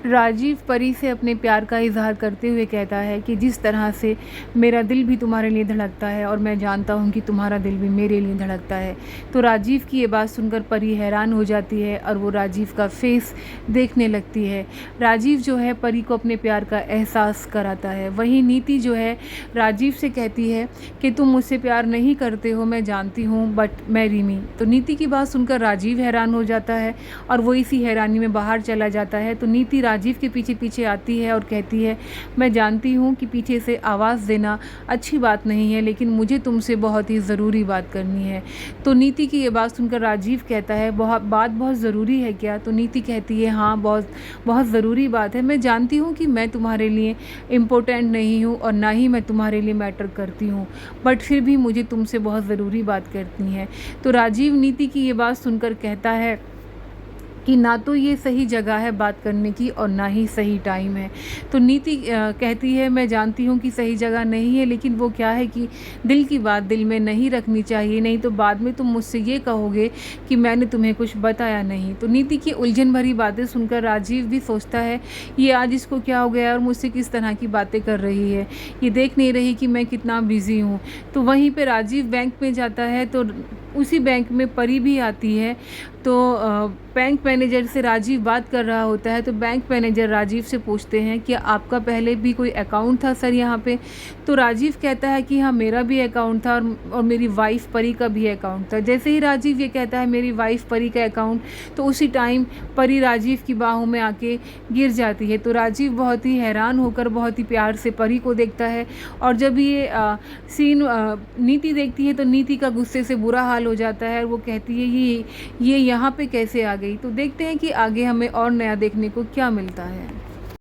राजीव परी से अपने प्यार का इज़हार करते हुए कहता है कि जिस तरह से मेरा दिल भी तुम्हारे लिए धड़कता है और मैं जानता हूँ कि तुम्हारा दिल भी मेरे लिए धड़कता है। तो राजीव की ये बात सुनकर परी हैरान हो जाती है और वो राजीव का फेस देखने लगती है। राजीव जो है परी को अपने प्यार का एहसास कराता है। वहीं नीति जो है राजीव से कहती है कि तुम मुझसे प्यार नहीं करते हो, मैं जानती हूँ, बट मैं रिमी। तो नीति की बात सुनकर राजीव हैरान हो जाता है और वो इसी हैरानी में बाहर चला जाता है। तो नीति राजीव के पीछे पीछे आती है और कहती है, मैं जानती हूँ कि पीछे से आवाज़ देना अच्छी बात नहीं है, लेकिन मुझे तुमसे बहुत ही ज़रूरी बात करनी है। तो नीति की ये बात सुनकर राजीव कहता है, बहुत ज़रूरी है क्या? तो नीति कहती है, हाँ बहुत बहुत ज़रूरी बात है। मैं जानती हूँ कि मैं तुम्हारे लिए इम्पोर्टेंट नहीं हूँ और ना ही मैं तुम्हारे लिए मैटर करती हूँ, बट फिर भी मुझे तुमसे बहुत ज़रूरी बात करनी है। तो राजीव नीति की ये बात सुनकर कहता है कि ना तो ये सही जगह है बात करने की और ना ही सही टाइम है। तो नीति कहती है, मैं जानती हूँ कि सही जगह नहीं है, लेकिन वो क्या है कि दिल की बात दिल में नहीं रखनी चाहिए, नहीं तो बाद में तुम मुझसे ये कहोगे कि मैंने तुम्हें कुछ बताया नहीं। तो नीति की उलझन भरी बातें सुनकर राजीव भी सोचता है, ये आज इसको क्या हो गया और मुझसे किस तरह की बातें कर रही है, ये देख नहीं रही कि मैं कितना बिज़ी हूँ। तो वहीं पर राजीव बैंक में जाता है तो उसी बैंक में परी भी आती है। तो बैंक मैनेजर से राजीव बात कर रहा होता है। तो बैंक मैनेजर राजीव से पूछते हैं कि आपका पहले भी कोई अकाउंट था सर यहाँ पे? तो राजीव कहता है कि हाँ मेरा भी अकाउंट था और मेरी वाइफ़ परी का भी अकाउंट था। जैसे ही राजीव ये कहता है मेरी वाइफ़ परी का अकाउंट, तो उसी टाइम परी राजीव की बाहों में आके गिर जाती है। तो राजीव बहुत ही हैरान होकर बहुत ही प्यार से परी को देखता है और जब ये सीन नीति देखती है तो नीति का गुस्से से बुरा हाल हो जाता है और वो कहती है ये यहाँ पे कैसे आ गई। तो देखते हैं कि आगे हमें और नया देखने को क्या मिलता है।